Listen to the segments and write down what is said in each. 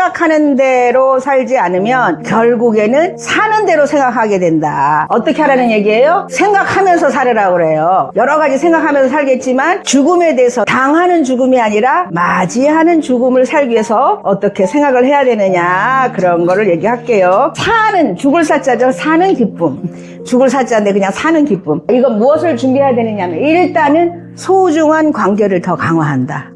생각하는 대로 살지 않으면 결국에는 사는 대로 생각하게 된다. 어떻게 하라는 얘기예요? 생각하면서 살으라고 그래요. 여러 가지 생각하면서 살겠지만 죽음에 대해서 당하는 죽음이 아니라 맞이하는 죽음을 살기 위해서 어떻게 생각을 해야 되느냐, 그런 거를 얘기할게요. 사는, 죽을 사자죠. 사는 기쁨. 죽을 사자인데 그냥 사는 기쁨. 이건 무엇을 준비해야 되느냐면 일단은 소중한 관계를 더 강화한다.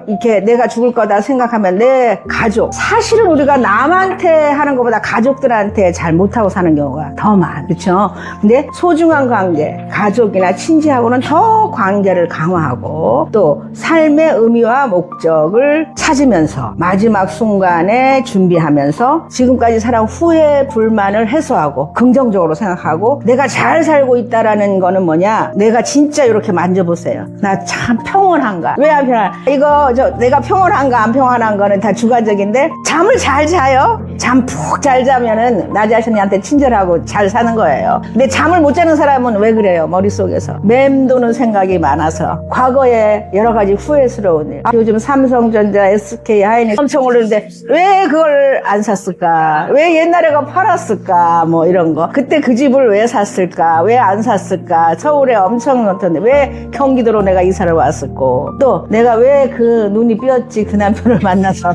이렇게 내가 죽을 거다 생각하면 내 가족, 사실은 우리가 남한테 하는 것보다 가족들한테 잘 못하고 사는 경우가 더 많아. 그렇죠? 근데 소중한 관계, 가족이나 친지하고는 더 관계를 강화하고 또 삶의 의미와 목적을 찾으면서 마지막 순간에 준비하면서 지금까지 살아온 후회, 불만을 해소하고 긍정적으로 생각하고 내가 잘 살고 있다라는 거는 뭐냐, 내가 진짜 이렇게 만져보세요. 나 참 평온한가? 왜 안 평온한가? 이거 내가 평온한가 안 평온한 거는 다 주관적인데, 잠을 잘 자요? 잠 푹 잘 자면은 나 자신한테 친절하고 잘 사는 거예요. 근데 잠을 못 자는 사람은 왜 그래요? 머릿속에서 맴도는 생각이 많아서 과거에 여러 가지 후회스러운 일, 요즘 삼성전자, SK 하이닉스 엄청 오르는데 왜 그걸 안 샀을까? 왜 옛날에 그 팔았을까? 뭐 이런 거. 그때 그 집을 왜 샀을까? 왜 안 샀을까? 서울에 엄청 넣던데 왜 경기도로 내가 이사를 왔었고, 또 내가 왜 그 눈이 삐었지, 그 남편을 만나서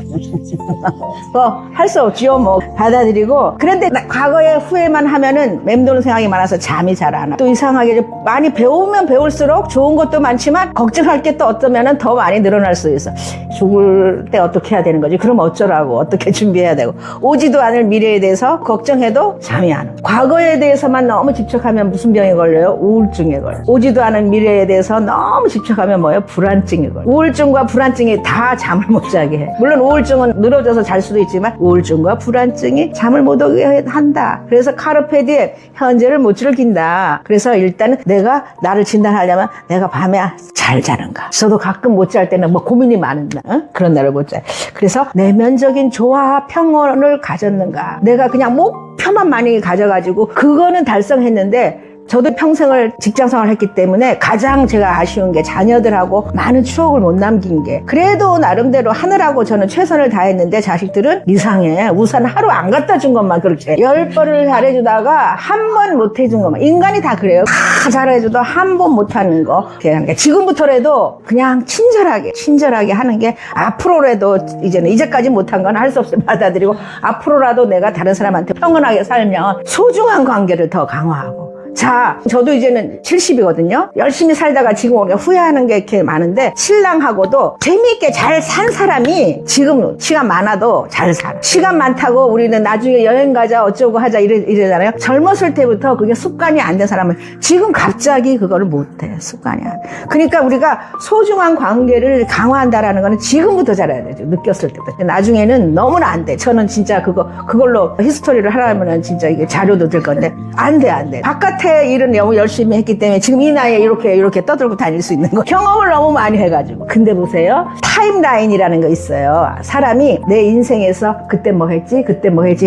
할 수 없지요. 뭐 받아들이고. 그런데 과거에 후회만 하면은 맴도는 생각이 많아서 잠이 잘 안 와. 또 이상하게 많이 배우면 배울수록 좋은 것도 많지만 걱정할 게 또 어쩌면은 더 많이 늘어날 수 있어. 죽을 때 어떻게 해야 되는 거지? 그럼 어쩌라고, 어떻게 준비해야 되고, 오지도 않을 미래에 대해서 걱정해도 잠이 안 와. 과거에 대해서만 너무 집착하면 무슨 병에 걸려요? 우울증에 걸려요. 오지도 않은 미래에 대해서 너무 집착하면 뭐예요? 불안증에 걸려요. 우울증과 불안증이 다 잠을 못 자게 해. 물론 우울증은 늘어져서 잘 수도 있지만 우울증과 불안증이 잠을 못 오게 한다. 그래서 카르페 디엠, 현재를 못 즐긴다. 그래서 일단은 내가 나를 진단하려면 내가 밤에 잘 자는가. 저도 가끔 못 잘 때는 뭐 고민이 많은다. 그런 날을 못 자요. 그래서 내면적인 조화, 평온을 가졌는가. 내가 그냥 목표만 많이 가져가지고 그거는 달성했는데, 저도 평생을 직장생활을 했기 때문에 가장 제가 아쉬운 게 자녀들하고 많은 추억을 못 남긴 게, 그래도 나름대로 하느라고 저는 최선을 다했는데 자식들은 이상해. 우산 하루 안 갖다 준 것만 그렇게 10번을 잘해주다가 한 번 못 해준 것만. 인간이 다 그래요. 다 잘해줘도 한 번 못하는 거. 지금부터라도 그냥 친절하게 하는 게, 앞으로라도 이제까지 못한 건 할 수 없이 받아들이고, 앞으로라도 내가 다른 사람한테 평온하게 살면 소중한 관계를 더 강화하고. 자, 저도 이제는 70이거든요. 열심히 살다가 지금 오니까 후회하는 게 이렇게 많은데, 신랑하고도 재미있게 잘 산 사람이 지금 시간 많아도 잘 살아. 시간 많다고 우리는 나중에 여행 가자 어쩌고 하자 이러잖아요. 젊었을 때부터 그게 습관이 안 된 사람은 지금 갑자기 그거를 못해. 습관이 안 돼. 그러니까 우리가 소중한 관계를 강화한다라는 거는 지금부터 잘해야 되죠. 느꼈을 때부터. 나중에는 너무나 안 돼. 저는 진짜 그걸로 히스토리를 하려면 진짜 이게 자료도 들 건데 안 돼. 바깥에 일은 너무 열심히 했기 때문에 지금 이 나이에 이렇게 떠들고 다닐 수 있는 거. 경험을 너무 많이 해가지고. 근데 보세요. 타임라인이라는 거 있어요. 사람이 내 인생에서 그때 뭐 했지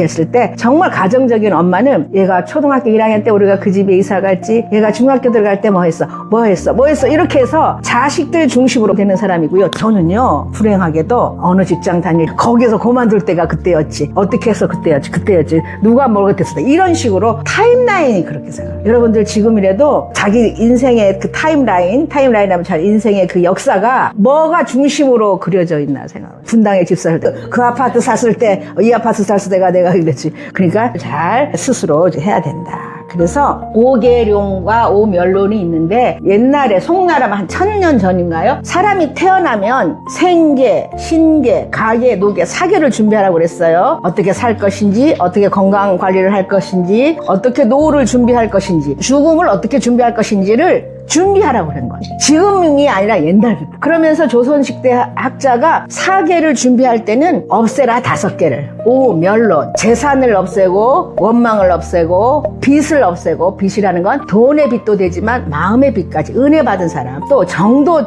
했을 때, 정말 가정적인 엄마는 얘가 초등학교 1학년 때 우리가 그 집에 이사 갔지, 얘가 중학교 들어갈 때 뭐 했어 이렇게 해서 자식들 중심으로 되는 사람이고요. 저는요, 불행하게도 어느 직장 거기에서 그만둘 때가 그때였지, 어떻게 해서 그때였지, 누가 뭘 못했어, 이런 식으로 타임라인이 그렇게 생각해요. 여러분들 지금이라도 자기 인생의 그 타임라인 하면 잘 인생의 그 역사가 뭐가 중심으로 그려져 있나 생각해요. 분당에 집 살 때, 그 아파트 샀을 때, 이 아파트 샀을 때가 내가 그랬지. 그러니까 잘 스스로 해야 된다. 그래서 오계룡과 오멸론이 있는데, 옛날에 송나라 한 1000년 전인가요? 사람이 태어나면 생계, 신계, 가계, 노계, 사계를 준비하라고 그랬어요. 어떻게 살 것인지, 어떻게 건강 관리를 할 것인지, 어떻게 노후를 준비할 것인지, 죽음을 어떻게 준비할 것인지를 준비하라고 그런 거예요. 지금이 아니라 옛날부터. 그러면서 조선시대 학자가 사계를 준비할 때는 없애라 5개를. 오멸론, 재산을 없애고, 원망을 없애고, 빚을 없애고, 빚이라는 건 돈의 빚도 되지만 마음의 빚까지, 은혜 받은 사람. 또 정도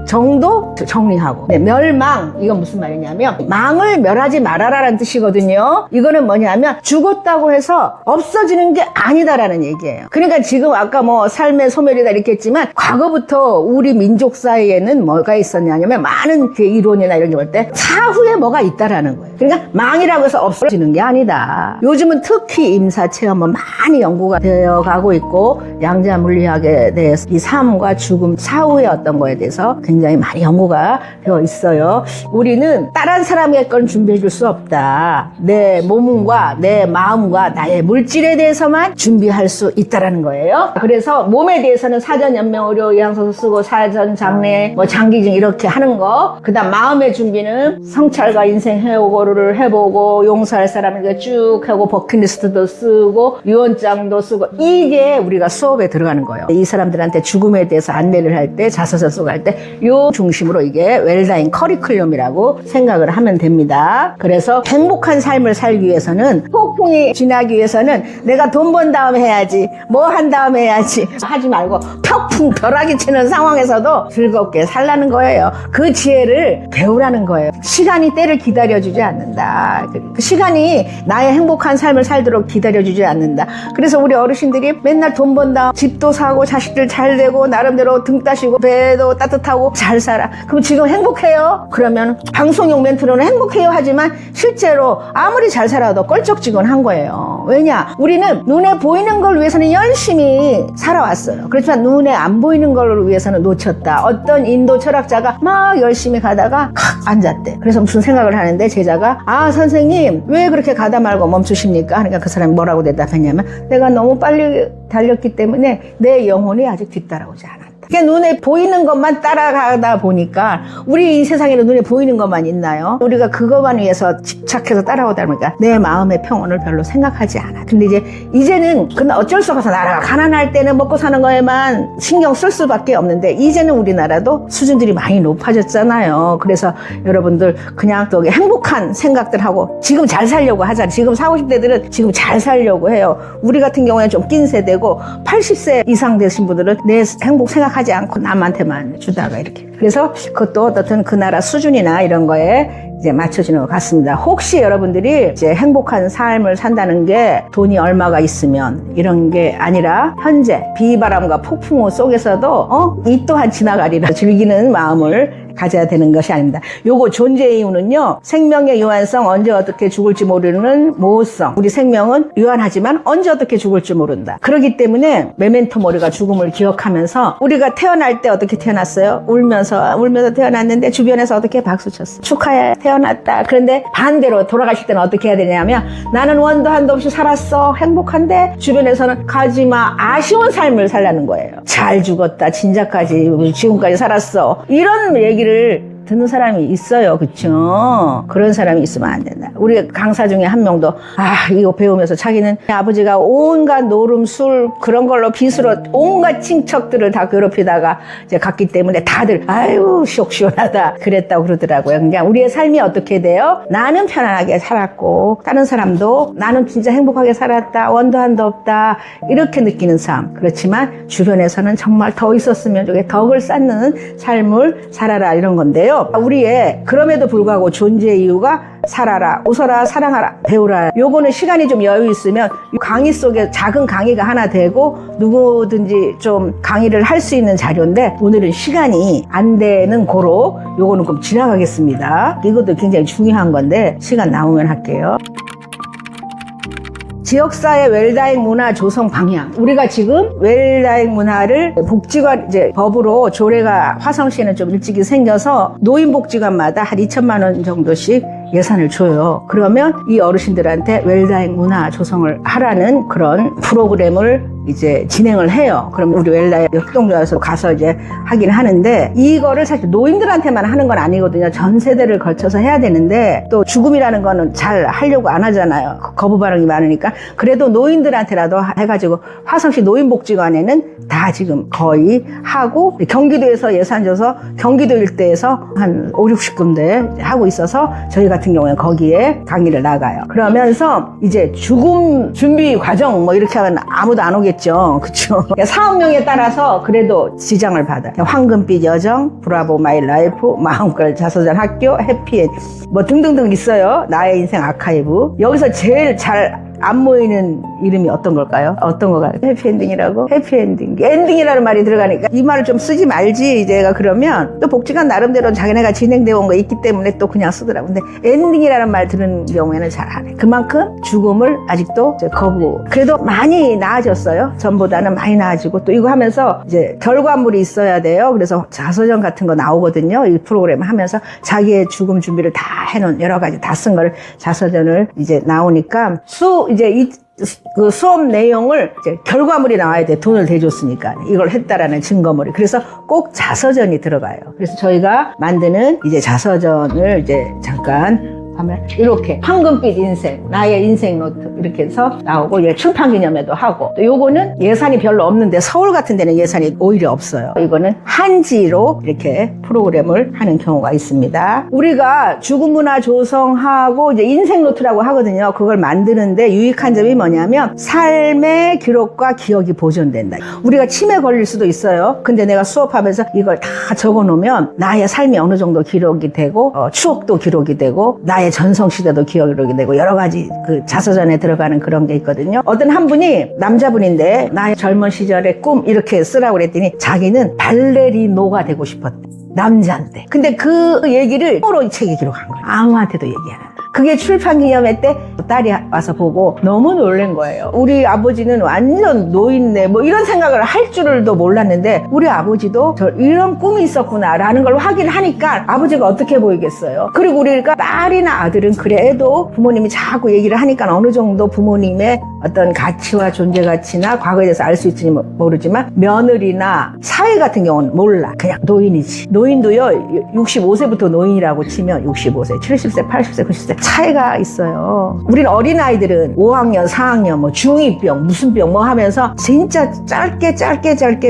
정도 정리하고. 네, 멸망, 이건 무슨 말이냐면 망을 멸하지 말아라라는 뜻이거든요. 이거는 뭐냐면 죽었다고 해서 없어지는 게 아니다라는 얘기예요. 그러니까 지금 아까 뭐 삶의 소멸이다 됐겠지만 과거부터 우리 민족 사이에는 뭐가 있었냐면 많은 그 이론이나 이런 게 볼 때 사후에 뭐가 있다라는 거예요. 그러니까 망이라고 해서 없어지는 게 아니다. 요즘은 특히 임사체험은 많이 연구가 되어 가고 있고 양자 물리학에 대해서 이 삶과 죽음 사후의 어떤 거에 대해서 굉장히 많이 연구가 되어 있어요. 우리는 다른 사람의 건 준비해 줄 수 없다. 내 몸과 내 마음과 나의 물질에 대해서만 준비할 수 있다라는 거예요. 그래서 몸에 대해서는 사전 연명 의료 의향서도 쓰고 사전 장례 뭐 장기증 이렇게 하는 거. 그다음 마음의 준비는 성찰과 인생 해오고를 해보고 용서할 사람에게 쭉 하고 버킷리스트도 쓰고 유언장도 쓰고 이게 우리가 수업에 들어가는 거예요. 이 사람들한테 죽음에 대해서 안내를 할 때 자서전 쓰고 할 때 요 중심으로 이게 웰다잉 커리큘럼이라고 생각을 하면 됩니다. 그래서 행복한 삶을 살기 위해서는 폭풍이 지나기 위해서는 내가 돈 번 다음에 해야지 뭐 한 다음에 해야지 하지 말고 폭풍 벼락이 치는 상황에서도 즐겁게 살라는 거예요. 그 지혜를 배우라는 거예요. 시간이 때를 기다려주지 않는다. 그 시간이 나의 행복한 삶을 살도록 기다려주지 않는다. 그래서 우리 어르신들이 맨날 돈 번다 집도 사고 자식들 잘 되고 나름대로 등 따시고 배도 따뜻하고 잘 살아. 그럼 지금 행복해요? 그러면 방송용 멘트로는 행복해요 하지만 실제로 아무리 잘 살아도 껄쩍지근한 거예요. 왜냐? 우리는 눈에 보이는 걸 위해서는 열심히 살아왔어요. 그렇지만 눈에 안 보이는 걸 위해서는 놓쳤다. 어떤 인도 철학자가 막 열심히 가다가 앉았대. 그래서 무슨 생각을 하는데 제자가 선생님 왜 그렇게 가다 말고 멈추십니까? 그러니까 그 사람이 뭐라고 대답했냐면 내가 너무 빨리 달렸기 때문에 내 영혼이 아직 뒤따라오지 않았다. 그러니까 눈에 보이는 것만 따라가다 보니까 우리 이 세상에는 눈에 보이는 것만 있나요? 우리가 그것만 위해서 집착해서 따라오다 보니까 내 마음의 평온을 별로 생각하지 않아. 근데 이제는 그날 어쩔 수 없어서 나라가 가난할 때는 먹고 사는 거에만 신경 쓸 수밖에 없는데 이제는 우리나라도 수준들이 많이 높아졌잖아요. 그래서 여러분들 그냥 또 행복한 생각들 하고 지금 잘 살려고 하잖아요. 지금 40, 50대들은 지금 잘 살려고 해요. 우리 같은 경우에는 좀 낀 세대고 80세 이상 되신 분들은 내 행복 생각하지 않고 남한테만 주다가 이렇게. 그래서 그것도 어떻든 그 나라 수준이나 이런 거에 이제 맞춰지는 것 같습니다. 혹시 여러분들이 이제 행복한 삶을 산다는 게 돈이 얼마가 있으면 이런 게 아니라 현재 비바람과 폭풍우 속에서도 이 또한 지나가리라 즐기는 마음을 가져야 되는 것이 아닙니다. 요거 존재의 이유는요. 생명의 유한성, 언제 어떻게 죽을지 모르는 모호성. 우리 생명은 유한하지만 언제 어떻게 죽을지 모른다. 그렇기 때문에 메멘토 모리가 죽음을 기억하면서 우리가 태어날 때 어떻게 태어났어요? 울면서 태어났는데 주변에서 어떻게 박수쳤어? 축하해 태어났다. 그런데 반대로 돌아가실 때는 어떻게 해야 되냐면 나는 원도 한도 없이 살았어. 행복한데 주변에서는 가지마 아쉬운 삶을 살라는 거예요. 잘 죽었다. 진짜까지 지금까지 살았어. 이런 얘기를 듣는 사람이 있어요. 그쵸? 그런 사람이 있으면 안 된다. 우리 강사 중에 한 명도 이거 배우면서 자기는 아버지가 온갖 노름, 술 그런 걸로 빚으로 온갖 친척들을 다 괴롭히다가 이제 갔기 때문에 다들 아유 속 시원하다 그랬다고 그러더라고요. 그러니까 우리의 삶이 어떻게 돼요? 나는 편안하게 살았고 다른 사람도 나는 진짜 행복하게 살았다. 원도 한도 없다. 이렇게 느끼는 삶. 그렇지만 주변에서는 정말 더 있었으면 저게 덕을 쌓는 삶을 살아라 이런 건데요. 우리의 그럼에도 불구하고 존재의 이유가 살아라, 웃어라, 사랑하라, 배우라. 요거는 시간이 좀 여유 있으면 강의 속에 작은 강의가 하나 되고 누구든지 좀 강의를 할 수 있는 자료인데 오늘은 시간이 안 되는 고로 요거는 좀 지나가겠습니다. 이것도 굉장히 중요한 건데 시간 남으면 할게요. 지역사회 웰다잉 문화 조성 방향. 우리가 지금 웰다잉 문화를 복지관 이제 법으로 조례가 화성시에는 좀 일찍이 생겨서 노인복지관마다 한 2천만 원 정도씩 예산을 줘요. 그러면 이 어르신들한테 웰다잉 문화 조성을 하라는 그런 프로그램을 이제 진행을 해요. 그럼 우리 웰다잉 협동조합에서 가서 이제 하긴 하는데 이거를 사실 노인들한테만 하는 건 아니거든요. 전 세대를 걸쳐서 해야 되는데 또 죽음이라는 거는 잘 하려고 안 하잖아요. 거부 반응이 많으니까. 그래도 노인들한테라도 해가지고 화성시 노인복지관에는 다 지금 거의 하고 경기도에서 예산 줘서 경기도 일대에서 한 5, 60군데 하고 있어서 저희 같은 경우에 거기에 강의를 나가요. 그러면서 이제 죽음 준비 과정 뭐 이렇게 하면 아무도 안 오겠죠. 그쵸? 사업명에 따라서 그래도 지장을 받아요. 황금빛 여정, 브라보 마이 라이프, 마음껏 자서전 학교, 해피엔 뭐 등등등 있어요. 나의 인생 아카이브. 여기서 제일 잘 안 모이는 이름이 어떤 걸까요? 어떤 거가 해피엔딩이라고? 해피엔딩. 엔딩이라는 말이 들어가니까 이 말을 좀 쓰지 말지 이제가 그러면 또 복지관 나름대로 자기네가 진행되어 온 거 있기 때문에 또 그냥 쓰더라고. 근데 엔딩이라는 말 들은 경우에는 잘 안 해. 그만큼 죽음을 아직도 이제 거부. 그래도 많이 나아졌어요. 전보다는 많이 나아지고 또 이거 하면서 이제 결과물이 있어야 돼요. 그래서 자서전 같은 거 나오거든요. 이 프로그램 하면서 자기의 죽음 준비를 다 해놓은 여러 가지 다 쓴 걸 자서전을 이제 나오니까 그 수업 내용을 이제 결과물이 나와야 돼. 돈을 대줬으니까. 이걸 했다라는 증거물이. 그래서 꼭 자서전이 들어가요. 그래서 저희가 만드는 이제 자서전을 이제 잠깐 하면 이렇게 황금빛 인생, 나의 인생 노트 이렇게 해서 나오고 출판기념회도 하고 또 요거는 예산이 별로 없는데 서울 같은 데는 예산이 오히려 없어요. 이거는 한지로 이렇게 프로그램을 하는 경우가 있습니다. 우리가 죽음 문화 조성하고 이제 인생 노트라고 하거든요. 그걸 만드는데 유익한 점이 뭐냐면 삶의 기록과 기억이 보존된다. 우리가 치매 걸릴 수도 있어요. 근데 내가 수업하면서 이걸 다 적어놓으면 나의 삶이 어느 정도 기록이 되고 추억도 기록이 되고 나의 전성시대도 기억이 되고 여러 가지 그 자서전에 들어가는 그런 게 있거든요. 어떤 한 분이 남자분인데 나의 젊은 시절의 꿈 이렇게 쓰라고 그랬더니 자기는 발레리노가 되고 싶었대. 남자인데. 근데 그 얘기를 서로 이 책에 기록한 거예요. 아무한테도 얘기 안 한다. 그게 출판기념회 때 딸이 와서 보고 너무 놀란 거예요. 우리 아버지는 완전 노인네 뭐 이런 생각을 할 줄도 몰랐는데 우리 아버지도 이런 꿈이 있었구나라는 걸 확인하니까 아버지가 어떻게 보이겠어요. 그리고 우리가 딸이나 아들은 그래도 부모님이 자꾸 얘기를 하니까 어느 정도 부모님의 어떤 가치와 존재 가치나 과거에 대해서 알 수 있을지 모르지만 며느리나 사회 같은 경우는 몰라. 그냥 노인이지. 노인도요 65세부터 노인이라고 치면 65세, 70세, 80세, 90세 차이가 있어요. 우리는 어린아이들은 5학년, 4학년, 뭐 중2병, 무슨 병 뭐 하면서 진짜 짧게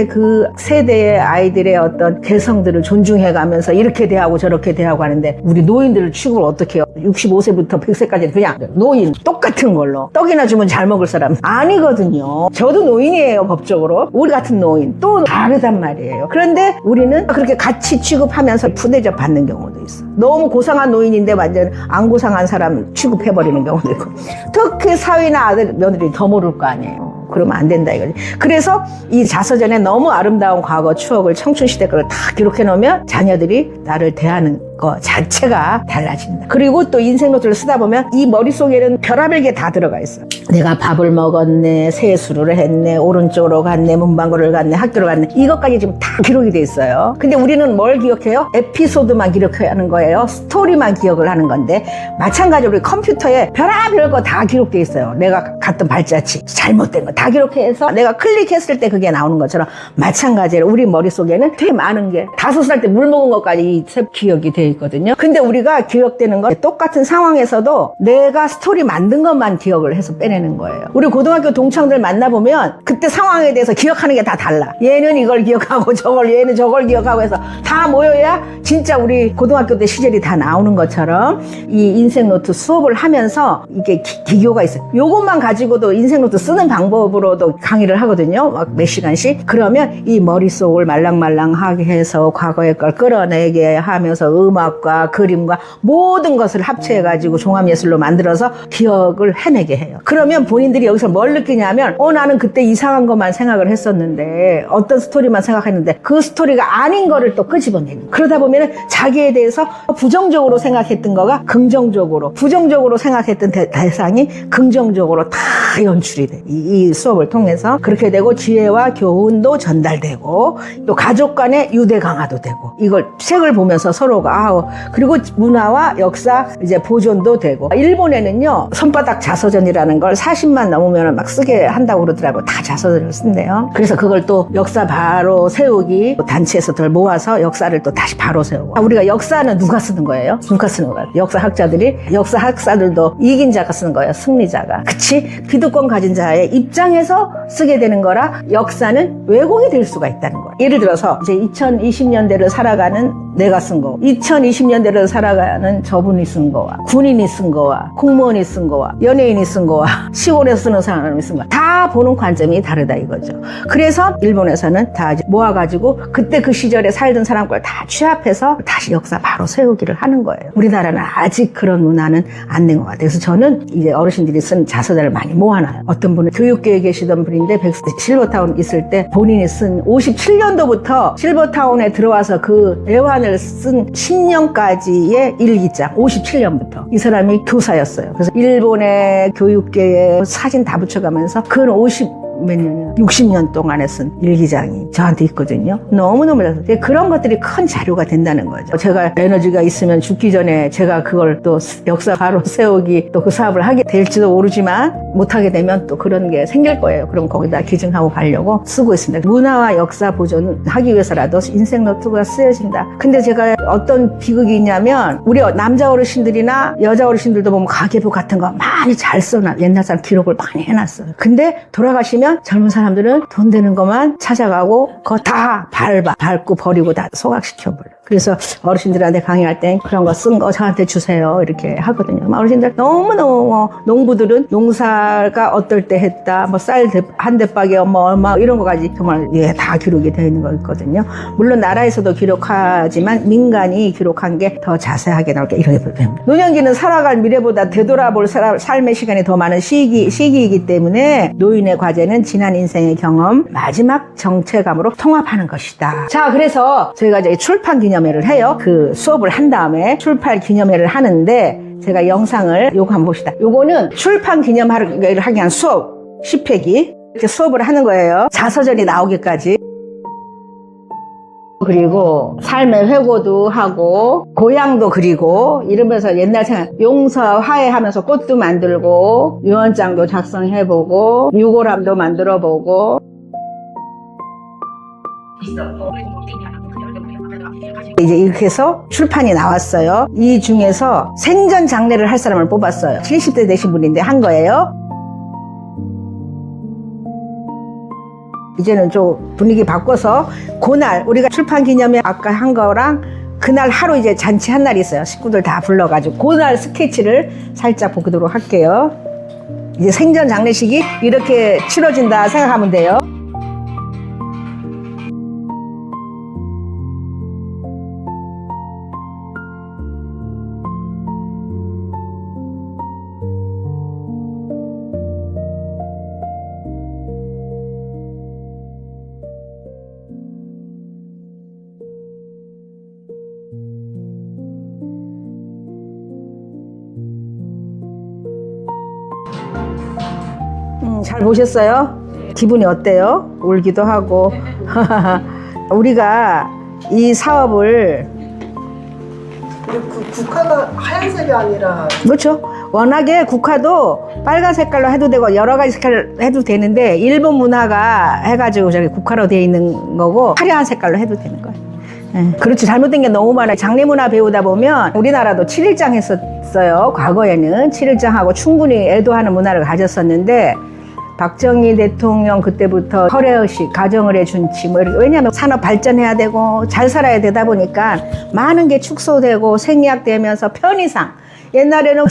그 세대의 아이들의 어떤 개성들을 존중해가면서 이렇게 대하고 저렇게 대하고 하는데 우리 노인들을 취급을 어떻게 해요? 65세부터 100세까지 그냥 노인 똑같은 걸로 떡이나 주면 잘 먹을 사람 아니거든요. 저도 노인이에요. 법적으로. 우리 같은 노인 또 다르단 말이에요. 그런데 우리는 그렇게 같이 취급하면서 푸대접 받는 경우도 있어. 너무 고상한 노인인데 완전 안 고상한 사람 취급해버리는 경우도 있고. 특히 사위나 아들, 며느리 더 모를 거 아니에요. 그러면 안 된다 이거지. 그래서 이 자서전에 너무 아름다운 과거 추억을 청춘시대 걸 다 기록해 놓으면 자녀들이 나를 대하는 거 자체가 달라진다. 그리고 또 인생 노트를 쓰다 보면 이 머릿속에는 별의별 게 다 들어가 있어. 내가 밥을 먹었네, 세수를 했네, 오른쪽으로 갔네, 문방구를 갔네, 학교를 갔네. 이것까지 지금 다 기록이 돼 있어요. 근데 우리는 뭘 기억해요? 에피소드만 기록하는 거예요. 스토리만 기억을 하는 건데 마찬가지로 우리 컴퓨터에 별의별 거 다 기록돼 있어요. 내가 갔던 발자취, 잘못된 거 다 기록해서 내가 클릭했을 때 그게 나오는 것처럼 마찬가지로 우리 머릿속에는 되게 많은 게 5살 때 물 먹은 것까지 기억이 돼 있거든요. 근데 우리가 기억되는 건 똑같은 상황에서도 내가 스토리 만든 것만 기억을 해서 빼내는 거예요. 우리 고등학교 동창들 만나보면 그때 상황에 대해서 기억하는 게 다 달라. 얘는 이걸 기억하고 얘는 저걸 기억하고 해서 다 모여야 진짜 우리 고등학교 때 시절이 다 나오는 것처럼 이 인생노트 수업을 하면서 이게 기교가 있어요. 요것만 가지고도 인생노트 쓰는 방법으로도 강의를 하거든요. 막 몇 시간씩. 그러면 이 머릿속을 말랑말랑하게 해서 과거의 걸 끌어내게 하면서 음악과 그림과 모든 것을 합체해가지고 종합예술로 만들어서 기억을 해내게 해요. 그러면 본인들이 여기서 뭘 느끼냐면 나는 그때 이상한 것만 생각을 했었는데 어떤 스토리만 생각했는데 그 스토리가 아닌 거를 또 끄집어내는. 그러다 보면 자기에 대해서 부정적으로 생각했던 거가 긍정적으로, 부정적으로 생각했던 대상이 긍정적으로 다 연출이 돼. 이 수업을 통해서 그렇게 되고 지혜와 교훈도 전달되고 또 가족 간의 유대 강화도 되고 이걸 책을 보면서 서로가 그리고 문화와 역사 이제 보존도 되고. 일본에는요 손바닥 자서전이라는 걸 40만 넘으면 막 쓰게 한다고 그러더라고요. 다 자서전을 쓴대요. 그래서 그걸 또 역사 바로 세우기 단체에서들 모아서 역사를 또 다시 바로 세우고. 우리가 역사는 누가 쓰는 거예요? 누가 쓰는 거예요? 역사학자들도 이긴 자가 쓰는 거예요. 승리자가. 그치? 기득권 가진 자의 입장에서 쓰게 되는 거라 역사는 왜곡이 될 수가 있다는 거예요. 예를 들어서 이제 2020년대를 살아가는 내가 쓴 거, 2020년대로 살아가는 저분이 쓴 거와 군인이 쓴 거와 공무원이 쓴 거와 연예인이 쓴 거와 시골에서 쓰는 사람이 쓴 거 다 보는 관점이 다르다 이거죠. 그래서 일본에서는 다 모아가지고 그때 그 시절에 살던 사람 걸 다 취합해서 다시 역사 바로 세우기를 하는 거예요. 우리나라는 아직 그런 문화는 안 된 것 같아요. 그래서 저는 이제 어르신들이 쓴 자서전을 많이 모아놔요. 어떤 분은 교육계에 계시던 분인데 실버타운 있을 때 본인이 쓴 57년도부터 실버타운에 들어와서 그 애환을 쓴 10년까지의 일기장, 57년부터. 이 사람이 교사였어요. 그래서 일본의 교육계에 사진 다 붙여가면서 그 몇 년이야? 60년 동안에 쓴 일기장이 저한테 있거든요. 너무너무 잘했어요. 그런 것들이 큰 자료가 된다는 거죠. 제가 에너지가 있으면 죽기 전에 제가 그걸 또 역사 바로 세우기 또 그 사업을 하게 될지도 모르지만 못하게 되면 또 그런 게 생길 거예요. 그럼 거기다 기증하고 가려고 쓰고 있습니다. 문화와 역사 보존하기 위해서라도 인생 노트가 쓰여진다. 근데 제가 어떤 비극이 있냐면 우리 남자 어르신들이나 여자 어르신들도 보면 가계부 같은 거 많이 잘 써놔. 옛날 사람 기록을 많이 해놨어요. 근데 돌아가시면 젊은 사람들은 돈 되는 것만 찾아가고 그거 다 밟고 버리고 다 소각시켜버려. 그래서 어르신들한테 강의할 땐 그런 거 쓴 거 저한테 주세요 이렇게 하거든요. 어르신들 너무너무 농부들은 농사가 어떨 때 했다 뭐 쌀 한 대박에 얼마 이런 거까지 정말 다 기록이 되어 있는 거 있거든요. 물론 나라에서도 기록하지만 민간이 기록한 게 더 자세하게 나올게 이렇게 됩니다. 노년기는 살아갈 미래보다 되돌아볼 삶의 시간이 더 많은 시기이기 때문에 노인의 과제는 지난 인생의 경험 마지막 정체감으로 통합하는 것이다. 자, 그래서 저희가 이제 출판 기념회를 해요. 그 수업을 한 다음에 출판 기념회를 하는데 제가 영상을 요거 한번 봅시다. 요거는 출판 기념회를 하기 위한 수업 10회기 이렇게 수업을 하는 거예요. 자서전이 나오기까지. 그리고 삶의 회고도 하고 고향도 그리고 이러면서 옛날 생각 용서 화해하면서 꽃도 만들고 유언장도 작성해보고 유골함도 만들어보고 이제 이렇게 해서 출판이 나왔어요. 이 중에서 생전 장례를 할 사람을 뽑았어요. 70대 되신 분인데 한 거예요. 이제는 좀 분위기 바꿔서 그날 우리가 출판 기념회 아까 한 거랑 그날 하루 이제 잔치 한 날이 있어요. 식구들 다 불러가지고 그날 스케치를 살짝 보도록 할게요. 이제 생전 장례식이 이렇게 치러진다 생각하면 돼요. 잘 보셨어요? 기분이 어때요? 울기도 하고. 우리가 이 사업을 그 국화가 하얀색이 아니라 그렇죠. 워낙에 국화도 빨간 색깔로 해도 되고 여러 가지 색깔로 해도 되는데 일본 문화가 해가지고 저기 국화로 되어 있는 거고 화려한 색깔로 해도 되는 거예요. 그렇지. 잘못된 게 너무 많아요. 장례 문화 배우다 보면 우리나라도 7일장 했었어요. 과거에는 7일장하고 충분히 애도하는 문화를 가졌었는데 박정희 대통령 그때부터 허례의식, 가정의례 준치 뭐 이렇게 왜냐하면 산업 발전해야 되고 잘 살아야 되다 보니까 많은 게 축소되고 생략되면서 편의상 옛날에는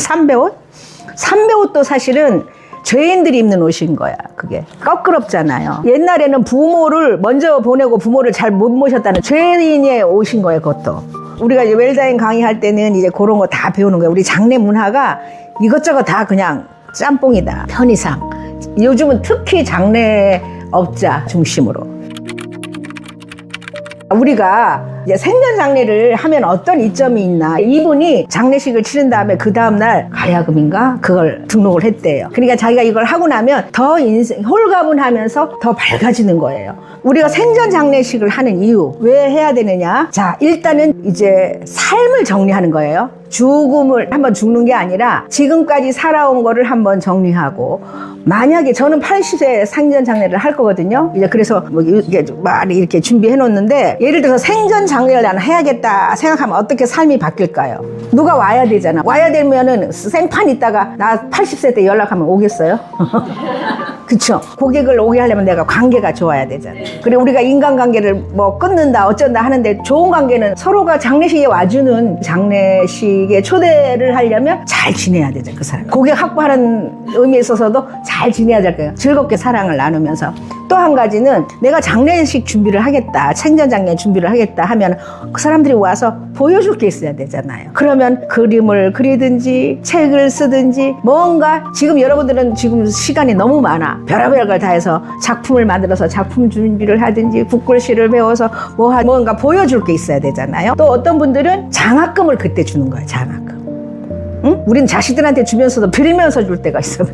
삼배옷도 사실은 죄인들이 입는 옷인 거야. 그게 껄끄럽잖아요. 옛날에는 부모를 먼저 보내고 부모를 잘 못 모셨다는 죄인의 옷인 거예요. 그것도 우리가 이제 웰다잉 강의할 때는 이제 그런 거 다 배우는 거예요. 우리 장례 문화가 이것저것 다 그냥 짬뽕이다. 편의상 요즘은 특히 장례업자 중심으로 우리가 이제 생전 장례를 하면 어떤 이점이 있나. 이분이 장례식을 치른 다음에 그 다음날 가야금인가 그걸 등록을 했대요. 그러니까 자기가 이걸 하고 나면 더 인생 홀가분하면서 더 밝아지는 거예요. 우리가 생전 장례식을 하는 이유 왜 해야 되느냐. 자, 일단은 이제 삶을 정리하는 거예요. 죽음을 한번 죽는 게 아니라 지금까지 살아온 거를 한번 정리하고 만약에 저는 80세 생전 장례를 할 거거든요. 이제 그래서 뭐 이게 말이 이렇게 준비해 놓는데 예를 들어서 생전 장례를 나는 해야겠다 생각하면 어떻게 삶이 바뀔까요? 누가 와야 되잖아. 와야 되면은 생판 있다가 나 80세 때 연락하면 오겠어요? 그쵸? 고객을 오게 하려면 내가 관계가 좋아야 되잖아. 그리고 우리가 인간관계를 뭐 끊는다 어쩐다 하는데 좋은 관계는 서로가 장례식에 와주는 장례식에 초대를 하려면 잘 지내야 되죠, 그 사람. 고객 확보하는 의미에 있어서도 잘 지내야 될 거예요. 즐겁게 사랑을 나누면서. 또 한 가지는 내가 장례식 준비를 하겠다, 생전장례 준비를 하겠다 하면 그 사람들이 와서 보여줄 게 있어야 되잖아요. 그러면 그림을 그리든지 책을 쓰든지 뭔가 지금 여러분들은 지금 시간이 너무 많아. 별의별 걸 다 해서 작품을 만들어서 작품 준비를 하든지 붓글씨를 배워서 뭔가 보여줄 게 있어야 되잖아요. 또 어떤 분들은 장학금을 그때 주는 거예요. 장학금. 응? 우린 자식들한테 주면서도 빌면서 줄 때가 있어.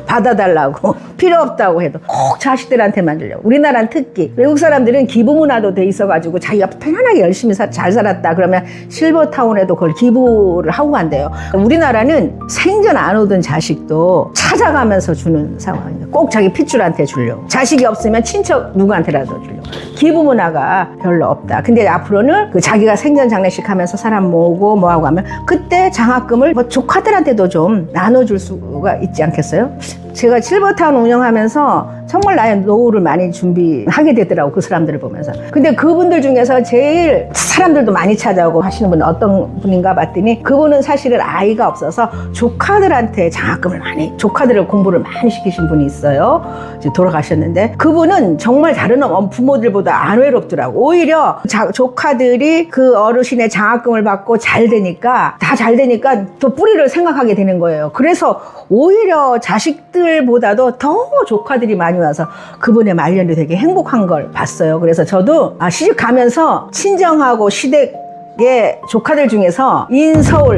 받아달라고. 필요 없다고 해도 꼭 자식들한테만 주려고. 우리나라는 특히 외국 사람들은 기부 문화도 돼 있어가지고 자기가 편안하게 열심히 잘 살았다 그러면 실버타운에도 그걸 기부를 하고 간대요. 우리나라는 생전 안 오던 자식도 찾아가면서 주는 상황이에요. 꼭 자기 핏줄한테 주려고. 자식이 없으면 친척 누구한테라도 주려고. 기부 문화가 별로 없다. 근데 앞으로는 그 자기가 생전 장례식 하면서 사람 모으고 뭐하고 하면 그때 장학금을 뭐 조카들한테도 좀 나눠줄 수가 있지 않겠어요? 제가 실버타운 운영하면서 정말 나의 노후를 많이 준비하게 되더라고, 그 사람들을 보면서. 근데 그분들 중에서 제일 사람들도 많이 찾아오고 하시는 분은 어떤 분인가 봤더니 그분은 사실은 아이가 없어서 조카들한테 장학금을 조카들을 공부를 많이 시키신 분이 있어요. 이제 돌아가셨는데 그분은 정말 다른 부모들보다 안 외롭더라고. 오히려 조카들이 그 어르신의 장학금을 받고 잘 되니까 더 뿌리를 생각하게 되는 거예요. 그래서 오히려 자식들보다도 더 조카들이 많이 와서 그분의 말년이 되게 행복한 걸 봤어요. 그래서 저도 시집 가면서 친정하고 시댁의 조카들 중에서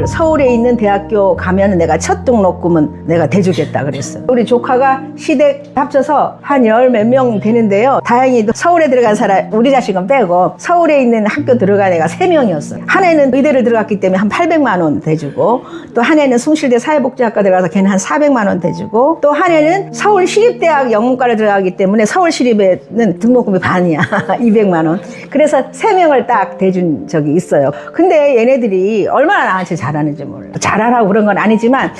서울에 있는 대학교 가면 내가 첫 등록금은 내가 대주겠다 그랬어요. 우리 조카가 시댁 합쳐서 한 열 몇 명 되는데요. 다행히도 서울에 들어간 사람, 우리 자식은 빼고 서울에 있는 학교 들어간 애가 3명이었어요. 한 애는 의대를 들어갔기 때문에 한 800만 원 대주고, 또 한 애는 숭실대 사회복지학과 들어가서 걔는 한 400만 원 대주고, 또 한 애는 서울시립대학 영문과를 들어가기 때문에 서울시립에는 등록금이 반이야. 200만 원. 그래서 3명을 딱 대준 적이 있어요. 근데 얘네들이 얼마나 나한테 잘하는지 몰라. 잘하라고 그런 건 아니지만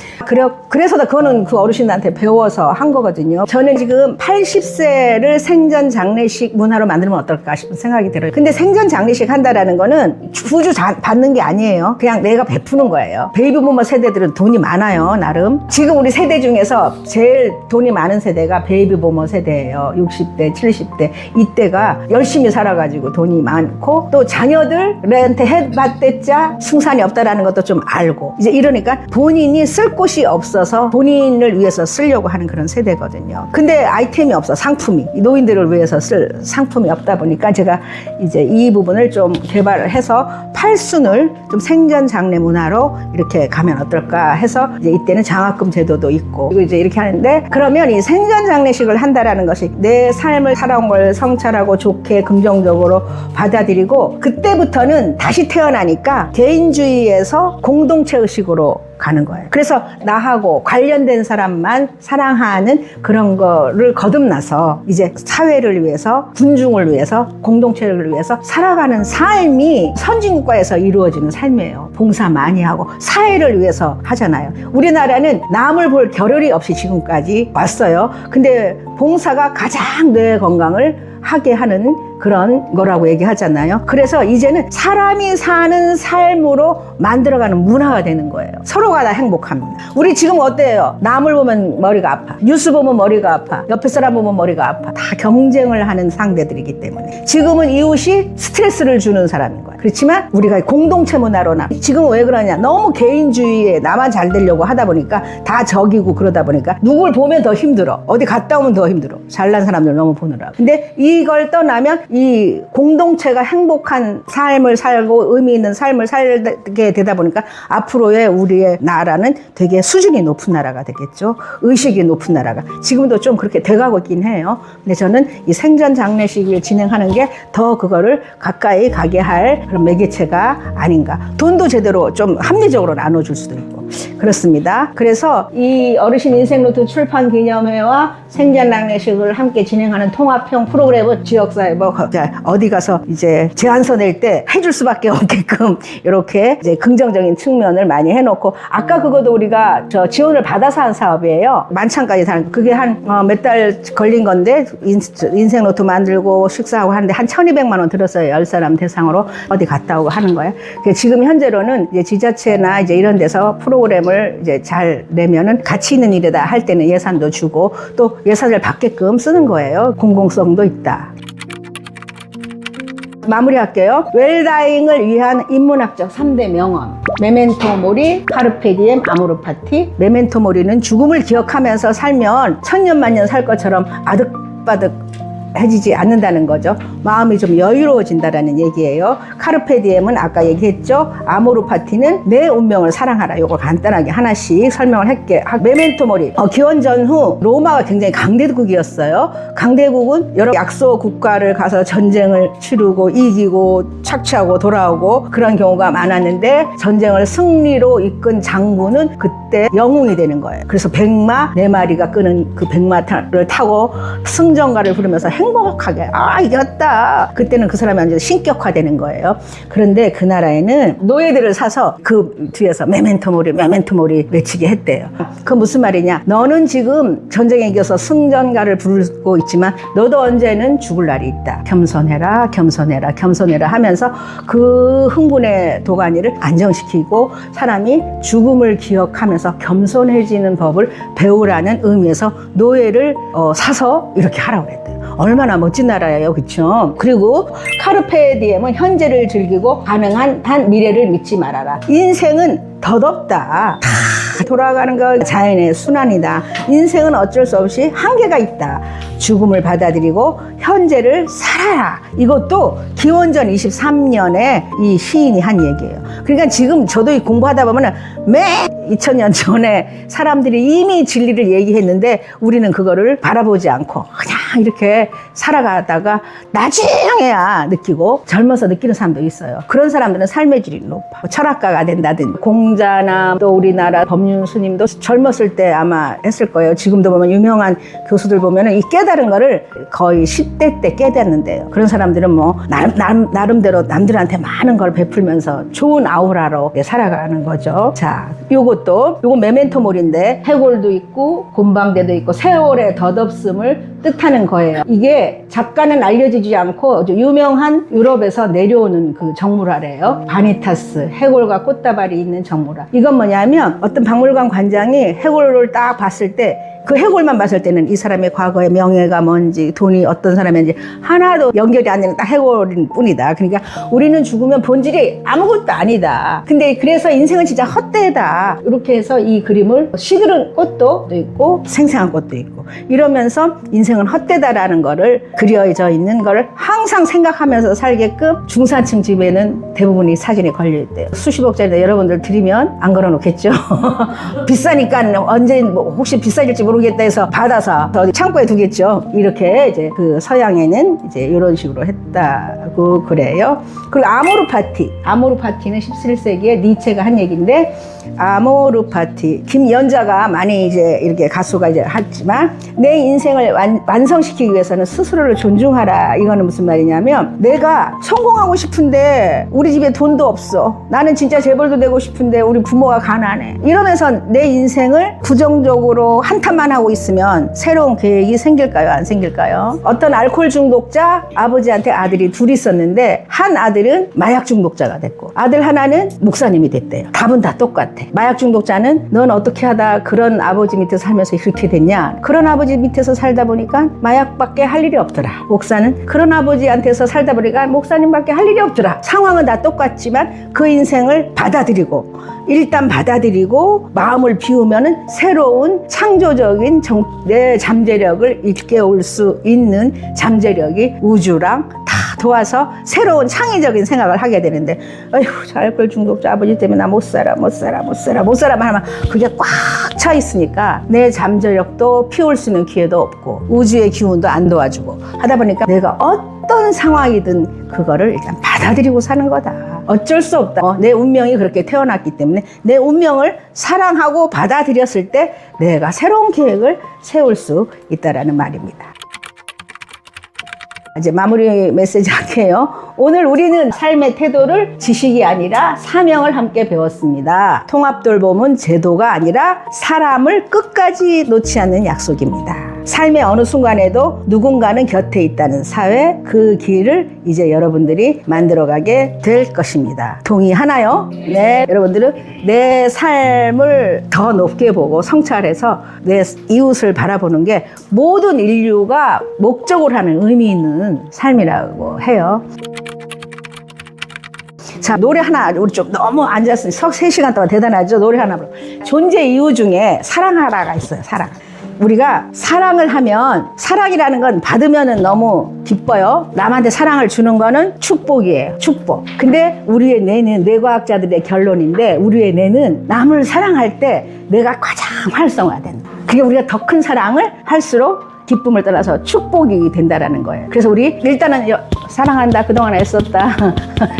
그래서 그거는 그 어르신한테 배워서 한 거거든요. 저는 지금 80세를 생전 장례식 문화로 만들면 어떨까 싶은 생각이 들어요. 근데 생전 장례식 한다라는 거는 후주 받는 게 아니에요. 그냥 내가 베푸는 거예요. 베이비부머 세대들은 돈이 많아요, 나름. 지금 우리 세대 중에서 제일 돈이 많은 세대가 베이비부머 세대예요. 60대, 70대. 이때가 열심히 살아가지고 돈이 많고 또 자녀들한테 해봤댔자 승산이 없다라는 것도 좀 알고 이제 이러니까 본인이 쓸 곳이 없어서 본인을 위해서 쓰려고 하는 그런 세대거든요. 근데 아이템이 없어, 상품이. 노인들을 위해서 쓸 상품이 없다 보니까 제가 이제 이 부분을 좀 개발을 해서 팔순을 좀 생전 장례 문화로 이렇게 가면 어떨까 해서 이제 이때는 장학금 제도도 있고 그리고 이제 이렇게 하는데, 그러면 이 생전 장례식을 한다라는 것이 내 삶을 살아온 걸 성찰하고 좋게 긍정적으로 받아들이고 그때부터는 다시 태어나니까 개인주의에서 공동체 의식으로 가는 거예요. 그래서 나하고 관련된 사람만 사랑하는 그런 거를 거듭나서 이제 사회를 위해서, 군중을 위해서, 공동체를 위해서 살아가는 삶이 선진국가에서 이루어지는 삶이에요. 봉사 많이 하고 사회를 위해서 하잖아요. 우리나라는 남을 볼 겨를이 없이 지금까지 왔어요. 근데 봉사가 가장 뇌 건강을 하게 하는 그런 거라고 얘기하잖아요. 그래서 이제는 사람이 사는 삶으로 만들어가는 문화가 되는 거예요. 서로가 다 행복합니다. 우리 지금 어때요? 남을 보면 머리가 아파, 뉴스 보면 머리가 아파, 옆에 사람 보면 머리가 아파. 다 경쟁을 하는 상대들이기 때문에 지금은 이웃이 스트레스를 주는 사람인 거예요. 그렇지만 우리가 공동체 문화로나 지금 왜 그러냐, 너무 개인주의에 나만 잘 되려고 하다 보니까 다 적이고 그러다 보니까 누굴 보면 더 힘들어, 어디 갔다 오면 더 힘들어, 잘난 사람들 너무 보느라고. 근데 이걸 떠나면 이 공동체가 행복한 삶을 살고 의미 있는 삶을 살게 되다 보니까 앞으로의 우리의 나라는 되게 수준이 높은 나라가 되겠죠. 의식이 높은 나라가. 지금도 좀 그렇게 돼가고 있긴 해요. 근데 저는 이 생전 장례식을 진행하는 게 더 그거를 가까이 가게 할 그런 매개체가 아닌가. 돈도 제대로 좀 합리적으로 나눠줄 수도 있고 그렇습니다. 그래서 이 어르신 인생노트 출판 기념회와 생전 장례식을 함께 진행하는 통합형 프로그램은 지역사회 어디 가서 이제 제안서 낼 때 해줄 수밖에 없게끔 이렇게 이제 긍정적인 측면을 많이 해놓고, 아까 그것도 우리가 저 지원을 받아서 한 사업이에요. 만찬까지 다 그게 한 몇 달 걸린 건데 인생 노트 만들고 식사하고 하는데 한 1,200만 원 들었어요. 10사람 대상으로 어디 갔다 오고 하는 거예요. 지금 현재로는 이제 지자체나 이제 이런 데서 프로그램을 이제 잘 내면은 가치 있는 일이다 할 때는 예산도 주고 또 예산을 받게끔 쓰는 거예요. 공공성도 있다. 마무리할게요. 웰다잉을 위한 인문학적 3대 명언. 메멘토 모리, 카르페 디엠, 아모르 파티. 메멘토 모리는 죽음을 기억하면서 살면 천년만년 살 것처럼 아득바득 해지지 않는다는 거죠. 마음이 좀 여유로워진다라는 얘기예요. 카르페 디엠은 아까 얘기했죠. 아모르 파티는 내 운명을 사랑하라. 요거 간단하게 하나씩 설명을 할게. 메멘토 모리. 기원 전후 로마가 굉장히 강대국이었어요. 강대국은 여러 약소 국가를 가서 전쟁을 치르고 이기고 착취하고 돌아오고 그런 경우가 많았는데, 전쟁을 승리로 이끈 장군은 그때 영웅이 되는 거예요. 그래서 백마 4마리가 끄는 그 백마를 타고 승전가를 부르면서 행복하게 이겼다. 그때는 그 사람이 완전 신격화되는 거예요. 그런데 그 나라에는 노예들을 사서 그 뒤에서 메멘토 모리 메멘토 모리 외치게 했대요. 그 무슨 말이냐, 너는 지금 전쟁에 이겨서 승전가를 부르고 있지만 너도 언제는 죽을 날이 있다. 겸손해라 겸손해라 겸손해라 하면서 그 흥분의 도가니를 안정시키고 사람이 죽음을 기억하면서 겸손해지는 법을 배우라는 의미에서 노예를 사서 이렇게 하라고 그랬대요. 얼마나 멋진 나라예요, 그쵸? 그리고 카르페 디엠은 현재를 즐기고 가능한 한 미래를 믿지 말아라. 인생은 덧없다. 다 돌아가는 거 자연의 순환이다. 인생은 어쩔 수 없이 한계가 있다. 죽음을 받아들이고 현재를 살아라. 이것도 기원전 23년에 이 시인이 한 얘기예요. 그러니까 지금 저도 공부하다 보면 매 2000년 전에 사람들이 이미 진리를 얘기했는데 우리는 그거를 바라보지 않고 그냥 이렇게 살아가다가 나중에야 느끼고, 젊어서 느끼는 사람도 있어요. 그런 사람들은 삶의 질이 높아. 철학가가 된다든지, 공자나 또 우리나라 법륜 스님도 젊었을 때 아마 했을 거예요. 지금도 보면 유명한 교수들 보면 이 깨달은 거를 거의 10대 때 깨닫는데요. 그런 사람들은 뭐 나름대로 남들한테 많은 걸 베풀면서 좋은 아우라로 살아가는 거죠. 자, 요건 메멘토 모리인데 해골도 있고 곰방대도 있고 세월의 덧없음을 뜻하는 거예요. 이게 작가는 알려지지 않고 유명한 유럽에서 내려오는 그 정물화래요. 바니타스, 해골과 꽃다발이 있는 정물화. 이건 뭐냐면 어떤 박물관 관장이 해골을 딱 봤을 때 그 해골만 봤을 때는 이 사람의 과거의 명예가 뭔지, 돈이 어떤 사람인지 하나도 연결이 안 되는 딱 해골인 뿐이다. 그러니까 우리는 죽으면 본질이 아무것도 아니다. 근데 그래서 인생은 진짜 헛되다. 이렇게 해서 이 그림을 시들은 꽃도 있고 생생한 꽃도 있고 이러면서 인생은 헛되다라는 거를 그려져 있는 거를 항상 생각하면서 살게끔 중산층 집에는 대부분이 사진이 걸려있대요. 수십억짜리 여러분들 드리면 안 걸어놓겠죠. 비싸니까 언제 혹시 비싸질지 모르겠다 해서 받아서 어디 창고에 두겠죠. 이렇게 이제 그 서양에는 이제 이런 식으로 했다고 그래요. 그리고 아모르 파티. 아모르 파티는 17세기에 니체가 한 얘기인데, 아모르 파티. 김연자가 많이 이제 이렇게 가수가 이제 하지만 내 인생을 완성시키기 위해서는 스스로를 존중하라. 이거는 무슨 말이냐면, 내가 성공하고 싶은데 우리 집에 돈도 없어. 나는 진짜 재벌도 되고 싶은데 우리 부모가 가난해. 이러면서 내 인생을 부정적으로 한탄만 하고 있으면 새로운 계획이 생길까요? 안 생길까요? 어떤 알코올 중독자 아버지한테 아들이 둘이 있었는데 한 아들은 마약 중독자가 됐고 아들 하나는 목사님이 됐대요. 답은 다 똑같아. 마약 중독자는 넌 어떻게 하다 그런 아버지 밑에서 살면서 그렇게 됐냐? 그런 아버지 밑에서 살다 보니까 마약밖에 할 일이 없더라. 목사는 그런 아버지한테서 살다 보니까 목사님밖에 할 일이 없더라. 상황은 다 똑같지만 그 인생을 받아들이고, 일단 받아들이고 마음을 비우면은 새로운 창조적인 내 잠재력을 일깨울 수 있는 잠재력이 우주랑 다 도와서 새로운 창의적인 생각을 하게 되는데, 아이고, 저 알코올 중독자 아버지 때문에 나 못 살아 하면 그게 꽉 차 있으니까 내 잠재력도 피울 수 있는 기회도 없고 우주의 기운도 안 도와주고 하다 보니까 내가 어떤 상황이든 그거를 일단 받아들이고 사는 거다. 어쩔 수 없다. 내 운명이 그렇게 태어났기 때문에 내 운명을 사랑하고 받아들였을 때 내가 새로운 계획을 세울 수 있다라는 말입니다. 이제 마무리 메시지 할게요. 오늘 우리는 삶의 태도를 지식이 아니라 사명을 함께 배웠습니다. 통합돌봄은 제도가 아니라 사람을 끝까지 놓지 않는 약속입니다. 삶의 어느 순간에도 누군가는 곁에 있다는 사회, 그 길을 이제 여러분들이 만들어가게 될 것입니다. 동의하나요? 네. 여러분들은 내 삶을 더 높게 보고 성찰해서 내 이웃을 바라보는 게 모든 인류가 목적으로 하는 의미 있는 삶이라고 해요. 자, 노래 하나, 우리 좀 너무 앉았으니 3시간 동안 대단하죠? 노래 하나 불러. 존재 이유 중에 사랑하라가 있어요, 사랑. 우리가 사랑을 하면, 사랑이라는 건 받으면 너무 기뻐요. 남한테 사랑을 주는 거는 축복이에요, 축복. 근데 우리의 뇌는, 뇌과학자들의 결론인데, 우리의 뇌는 남을 사랑할 때 내가 가장 활성화된다. 그게 우리가 더 큰 사랑을 할수록 기쁨을 떠나서 축복이 된다라는 거예요. 그래서 우리 일단은 사랑한다, 그동안 애썼다,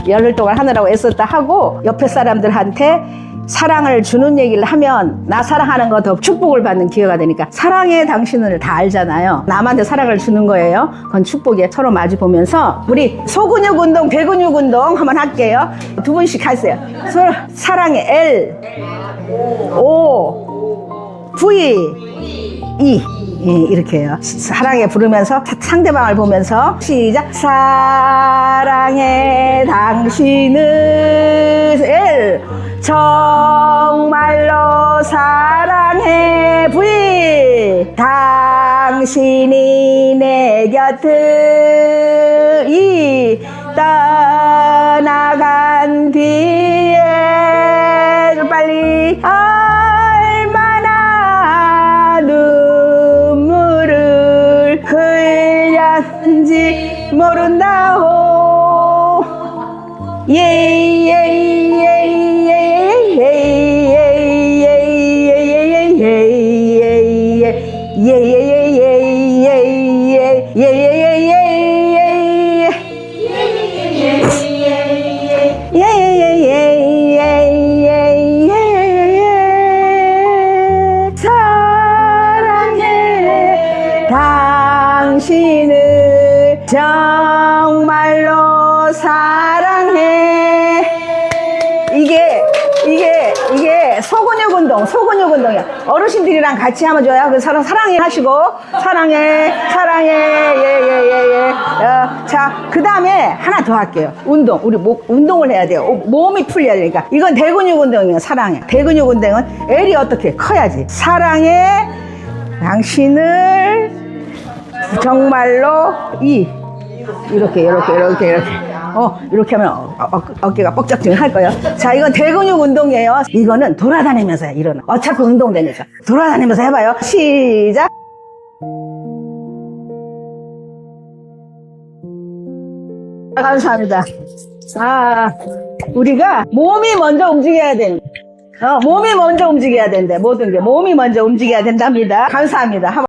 열흘 동안 하느라고 애썼다 하고 옆에 사람들한테 사랑을 주는 얘기를 하면 나 사랑하는 거 더 축복을 받는 기회가 되니까 사랑해 당신을 다 알잖아요. 남한테 사랑을 주는 거예요. 그건 축복이에요. 서로 마주 보면서 우리 소근육 운동, 배근육 운동 한번 할게요. 2분씩 하세요. 사랑해 L O V E 이렇게 해요. 사랑해 부르면서 상대방을 보면서 시작. 사랑해 당신을 L 정말로 사랑해 V 당신이 내 곁을 이 떠나간 뒤에 빨리 얼마나 눈물을 흘렸는지 모른다오. 사랑해 당신을 정말로 사랑해. 이게 소근육 운동이야. 어르신들이랑 같이 하면 좋아요. 그래서 서로 사랑해 하시고, 사랑해. 자, 그 다음에 하나 더 할게요. 운동. 우리 운동을 해야 돼요. 몸이 풀려야 되니까. 이건 대근육 운동이에요. 사랑해. 대근육 운동은 L이 어떻게 커야지. 사랑해 당신을 정말로 이렇게 이렇게 하면 어깨가 뻑적지근할 거예요. 자, 이건 대근육 운동이에요. 이거는 돌아다니면서 해. 이거는 어차피 운동되니까 돌아다니면서 해봐요. 시작. 감사합니다. 우리가 몸이 먼저 움직여야 된다. 몸이 먼저 움직여야 된대. 모든 게 몸이 먼저 움직여야 된답니다. 감사합니다.